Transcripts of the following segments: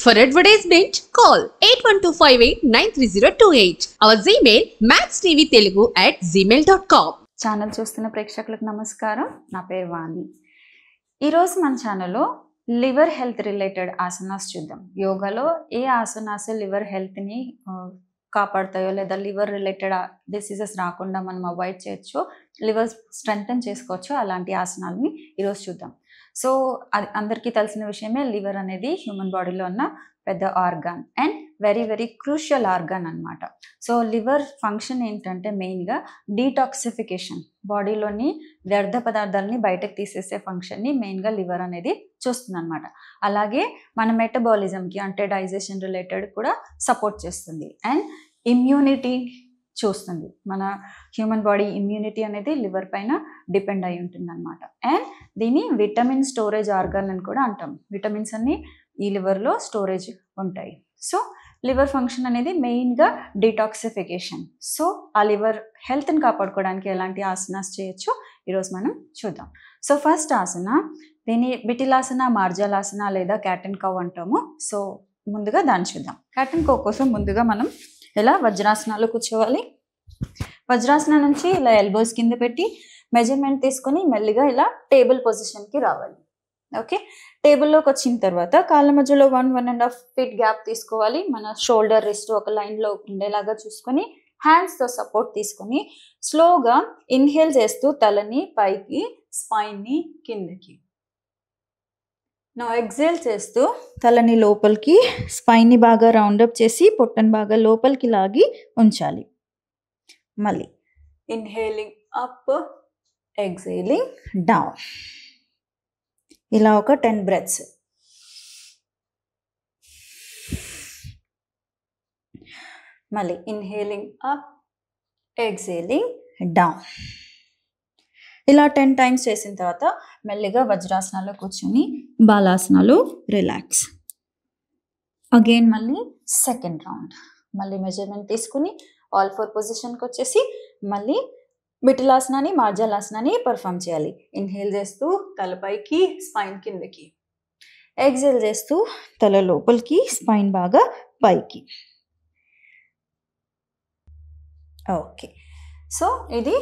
For advertisement, call 8125893028. Our Gmail maxtvtelugu@gmail.com. Channel చూస్తున్న ప్రేక్షకులకు నమస్కారం. నా పేరు వాణి. ఈరోజు మన ఛానల్లో లివర్ హెల్త్ రిలేటెడ్ ఆసనాస్ చూద్దాం. యోగాలో ఏ ఆసనాస్ లివర్ హెల్త్ని కాపాడుతాయో లేదా లివర్ రిలేటెడ్ డిసీజెస్ రాకుండా మనం అవాయిడ్ చేయొచ్చు, లివర్ స్ట్రెంగ్తన్ చేసుకోవచ్చు, అలాంటి ఆసనాలని ఈరోజు చూద్దాం. సో అది అందరికీ తెలిసిన విషయమే, లివర్ అనేది హ్యూమన్ బాడీలో ఉన్న పెద్ద organ and very very crucial organ అనమాట. సో లివర్ ఫంక్షన్ ఏంటంటే మెయిన్గా డీటాక్సిఫికేషన్, బాడీలోని వ్యర్థ పదార్థాలని బయటకు తీసేసే ఫంక్షన్ని మెయిన్గా లివర్ అనేది చూస్తుంది అనమాట. అలాగే మన మెటబాలిజంకి అంటే డైజెషన్ రిలేటెడ్ కూడా సపోర్ట్ చేస్తుంది అండ్ ఇమ్యూనిటీ చూస్తుంది. మన హ్యూమన్ బాడీ ఇమ్యూనిటీ అనేది లివర్ పైన డిపెండ్ అయి ఉంటుంది అనమాట. అండ్ దీన్ని విటమిన్ స్టోరేజ్ ఆర్గాన్ అని కూడా అంటాం. విటమిన్స్ అన్ని ఈ లివర్లో స్టోరేజ్ ఉంటాయి. సో లివర్ ఫంక్షన్ అనేది మెయిన్గా డీటాక్సిఫికేషన్. సో ఆ లివర్ హెల్త్ని కాపాడుకోవడానికి ఎలాంటి ఆసనాస్ చేయొచ్చు ఈరోజు మనం చూద్దాం. సో ఫస్ట్ ఆసన, దీన్ని విటిలాసన, మార్జాలాసన లేదా క్యాట్ అండ్ కౌ అంటాము. సో ముందుగా దాన్ని చూద్దాం. క్యాట్ అండ్ కౌ కోసం ముందుగా మనం ఇలా వజ్రాసనాలు కూర్చోవాలి. వజ్రాసనం నుంచి ఇలా ఎల్బోస్ కింద పెట్టి మెజర్మెంట్ తీసుకొని మెల్లిగా ఇలా టేబుల్ పొజిషన్కి రావాలి. ఓకే, టేబుల్లోకి వచ్చిన తర్వాత కాళ్ళ మధ్యలో 1.5 feet గ్యాప్ తీసుకోవాలి. మన షోల్డర్ రిస్ట్ ఒక లైన్లో ఉండేలాగా చూసుకొని హ్యాండ్స్తో సపోర్ట్ తీసుకొని స్లోగా ఇన్హేల్ చేస్తూ తలని పైకి, స్పైన్ని కిందకి. నా ఎక్సేల్ చేస్తూ తలని లోపలికి, స్పైన్ని బాగా రౌండప్ చేసి పొట్టను బాగా లోపలికి లాగి ఉంచాలి. మళ్ళీ ఇన్హేలింగ్ అప్, ఎక్సేలింగ్ డౌన్. ఇలా ఒక 10 breaths. మళ్ళీ ఇన్హేలింగ్ అప్, ఎక్సేలింగ్ డౌన్. ఇలా 10 times చేసిన తర్వాత మెల్లిగా వజ్రాసనాల్లో కూర్చొని బాలాసనాలు రిలాక్స్. అగైన్ మళ్ళీ సెకండ్ రౌండ్. మళ్ళీ మెజర్మెంట్ తీసుకుని ఆల్ 4 పొజిషన్కి వచ్చేసి మళ్ళీ విటిలాసనాన్ని, మార్జాలాసనాన్ని పర్ఫామ్ చేయాలి. ఇన్హేల్ చేస్తూ తల పైకి, స్పైన్ కిందకి. ఎక్సేల్ చేస్తూ తల లోపలికి, స్పైన్ బాగా పైకి. ఓకే, సో ఇది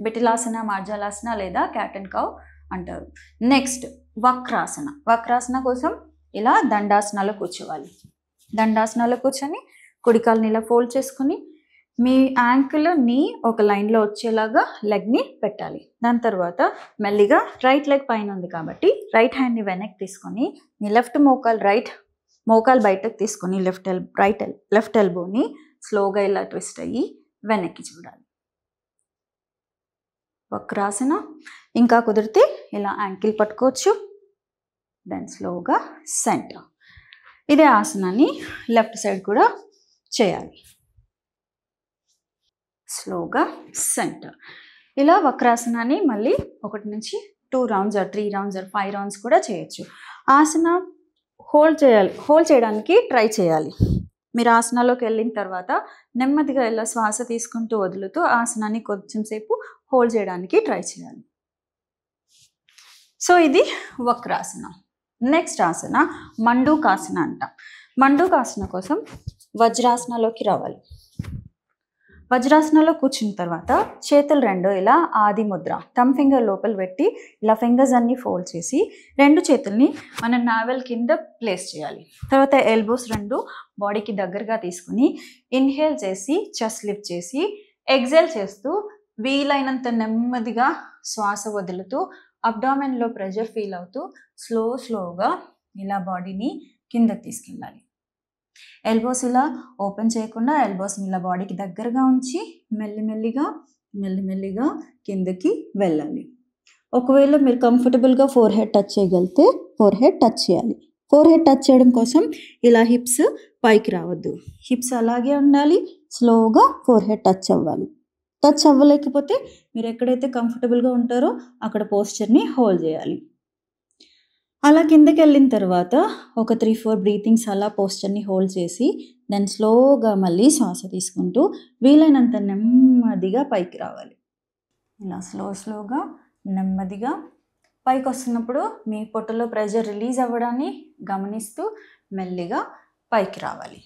విటిలాసన, మార్జాలాసన లేదా క్యాట్ అండ్ కౌ అంటారు. నెక్స్ట్ వక్రాసన. వక్రాసన కోసం ఇలా దండాసనాలో కూర్చోవాలి. దండాసనాలో కూర్చొని కుడికాలని ఇలా ఫోల్డ్ చేసుకుని మీ యాంకిల్ నీ ఒక లైన్లో వచ్చేలాగా లెగ్ని పెట్టాలి. దాని తర్వాత మెల్లిగా రైట్ లెగ్ పైన ఉంది కాబట్టి రైట్ హ్యాండ్ని వెనక్కి తీసుకొని మీ లెఫ్ట్ మోకాలు బయటకు తీసుకొని లెఫ్ట్ ఎల్బోని స్లోగా ఇలా ట్విస్ట్ అయ్యి వెనక్కి చూడాలి. వక్రాసన. ఇంకా కుదిరితే ఇలా యాంకిల్ పట్టుకోవచ్చు. దెన్ స్లోగా సెంటర్. ఇదే ఆసనాన్ని లెఫ్ట్ సైడ్ కూడా చేయాలి. స్లోగా సెంటర్. ఇలా వక్రాసనాన్ని మళ్ళీ 1 నుంచి 2 rounds or 3 rounds or 5 rounds కూడా చేయొచ్చు. ఆసన హోల్డ్ చేయడానికి ట్రై చేయాలి. మీరు ఆసనాలోకి వెళ్ళిన తర్వాత నెమ్మదిగా ఇలా శ్వాస తీసుకుంటూ వదులుతూ ఆసనాన్ని కొంచెం సేపు హోల్డ్ చేయడానికి ట్రై చేయాలి. సో ఇది వక్రాసన. నెక్స్ట్ ఆసన మండూకాసన అంటాం. మండూకాసన కోసం వజ్రాసనలోకి రావాలి. వజ్రాసనలో కూర్చున్న తర్వాత చేతులు 2 ఇలా ఆది ముద్ర, థమ్ ఫింగర్ లోపల పెట్టి ఇలా ఫింగర్స్ అన్ని ఫోల్డ్ చేసి 2 చేతుల్ని మన నావెల్ కింద ప్లేస్ చేయాలి. తర్వాత ఎల్బోస్ 2 బాడీకి దగ్గరగా తీసుకుని ఇన్హేల్ చేసి చెస్ట్ లిఫ్ట్ చేసి ఎక్సేల్ చేస్తూ వీలైనంత నెమ్మదిగా శ్వాస వదులుతూ అబ్డామెన్లో ప్రెషర్ ఫీల్ అవుతూ స్లోగా ఇలా బాడీని కిందకి తీసుకెళ్ళాలి. ఎల్బోస్ ఇలా ఓపెన్ చేయకుండా ఎల్బోస్ని ఇలా బాడీకి దగ్గరగా ఉంచి మెల్లిమెల్లిగా కిందకి వెళ్ళాలి. ఒకవేళ మీరు కంఫర్టబుల్గా ఫోర్ హెడ్ టచ్ చేయగలిగితే ఫోర్ హెడ్ టచ్ చేయాలి. ఫోర్ హెడ్ టచ్ చేయడం కోసం ఇలా హిప్స్ పైకి రావద్దు, హిప్స్ అలాగే ఉండాలి. స్లోగా ఫోర్ హెడ్ టచ్ అవ్వాలి. టచ్ అవ్వలేకపోతే మీరు ఎక్కడైతే కంఫర్టబుల్గా ఉంటారో అక్కడ పోస్చర్ని హోల్డ్ చేయాలి. అలా కిందకి వెళ్ళిన తర్వాత ఒక 3-4 బ్రీతింగ్స్ అలా పోస్చర్ని హోల్డ్ చేసి దెన్ స్లోగా మళ్ళీ శ్వాస తీసుకుంటూ వీలైనంత నెమ్మదిగా పైకి రావాలి. ఇలా స్లోగా నెమ్మదిగా పైకి వస్తున్నప్పుడు మీ పొట్టలో ప్రెషర్ రిలీజ్ అవ్వడాన్ని గమనిస్తూ మెల్లిగా పైకి రావాలి.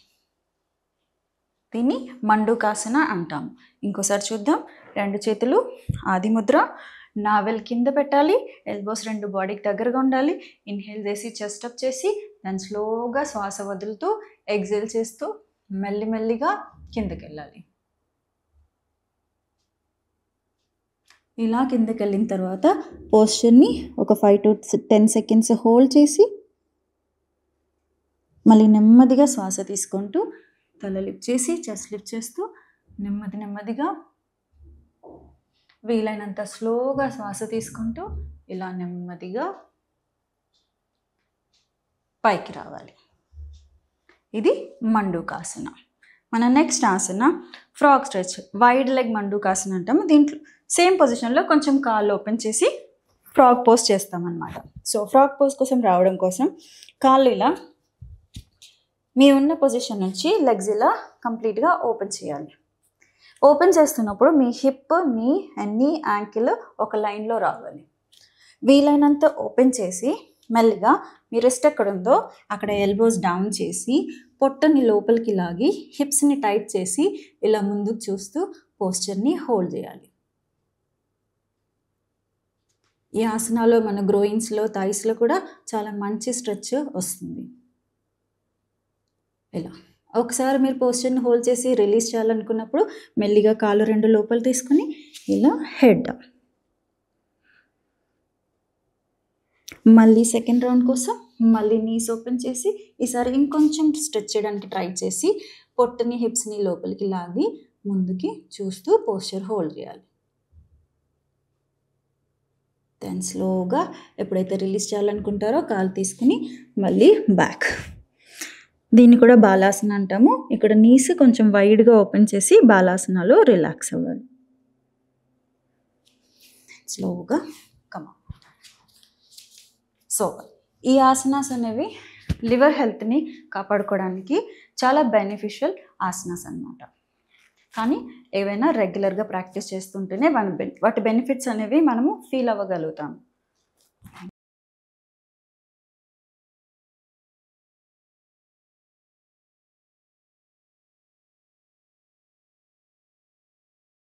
దీన్ని మండూకాసన అంటాం. ఇంకోసారి చూద్దాం. 2 చేతులు ఆది ముద్ర, నావెల్ కింద పెట్టాలి, ఎల్బోస్ 2 బాడీకి దగ్గరగా ఉండాలి. ఇన్హేల్ చేసి చెస్ట్ అప్ చేసి దాన్ని స్లోగా శ్వాస వదులుతూ ఎగ్జేల్ చేస్తూ మెల్లిమెల్లిగా కిందకి వెళ్ళాలి. ఇలా కిందకి వెళ్ళిన తర్వాత పోస్చర్ని ఒక 5 to 10 seconds హోల్డ్ చేసి మళ్ళీ నెమ్మదిగా శ్వాస తీసుకుంటూ తల లిఫ్ట్ చేసి చెస్ట్ లిఫ్ట్ చేస్తూ నెమ్మదిగా వీలైనంత స్లోగా శ్వాస తీసుకుంటూ ఇలా నెమ్మదిగా పైకి రావాలి. ఇది మండూకాసన. మన నెక్స్ట్ ఆసన ఫ్రాగ్ స్ట్రెచ్, వైడ్ లెగ్ మండూకాసన అంటాము. దీంట్లో సేమ్ పొజిషన్లో కొంచెం కాళ్ళు ఓపెన్ చేసి ఫ్రాగ్ పోజ్ చేస్తామన్నమాట. సో ఫ్రాగ్ పోజ్ కోసం రావడం కోసం కాళ్ళు ఇలా మీ ఉన్న పొజిషన్ నుంచి లెగ్స్ ఇలా కంప్లీట్గా ఓపెన్ చేయాలి. ఓపెన్ చేస్తున్నప్పుడు మీ హిప్, నీ నీ యాంకిల్ ఒక లైన్లో రావాలి. వీలైనంత ఓపెన్ చేసి మెల్లిగా మీ రెస్ట్ ఎక్కడ ఉందో అక్కడ ఎల్బోస్ డౌన్ చేసి పొట్టని లోపలికి లాగి హిప్స్ని టైట్ చేసి ఇలా ముందుకు చూస్తూ పోస్చర్ని హోల్డ్ చేయాలి. ఈ ఆసనాలో మన గ్రోయిన్స్లో, థైస్లో కూడా చాలా మంచి స్ట్రెచ్ వస్తుంది. ఇలా ఒకసారి మీరు పోస్చర్ని హోల్డ్ చేసి రిలీజ్ చేయాలనుకున్నప్పుడు మెల్లిగా కాళ్ళు 2 లోపల తీసుకుని ఇలా హెడ్. మళ్ళీ సెకండ్ రౌండ్ కోసం మళ్ళీ నీస్ ఓపెన్ చేసి ఈసారి ఇంకొంచెం స్ట్రెచ్ చేయడానికి ట్రై చేసి పొట్టని, హిప్స్ని లోపలికి లాగి ముందుకి చూస్తూ పోస్చర్ హోల్డ్ చేయాలి. దెన్ స్లోగా ఎప్పుడైతే రిలీజ్ చేయాలనుకుంటారో కాలు తీసుకుని మళ్ళీ బ్యాక్. దీన్ని కూడా బాలాసన అంటాము. ఇక్కడ నీస్ కొంచెం వైడ్గా ఓపెన్ చేసి బాలాసనలో రిలాక్స్ అవ్వాలి. స్లోగా కమ్. సో ఈ ఆసనాస్ అనేవి లివర్ హెల్త్ని కాపాడుకోవడానికి చాలా బెనిఫిషియల్ ఆసనాస్ అన్నమాట. కానీ ఏవైనా రెగ్యులర్గా ప్రాక్టీస్ చేస్తుంటేనే వాటి బెనిఫిట్స్ అనేవి మనము ఫీల్ అవ్వగలుగుతాము.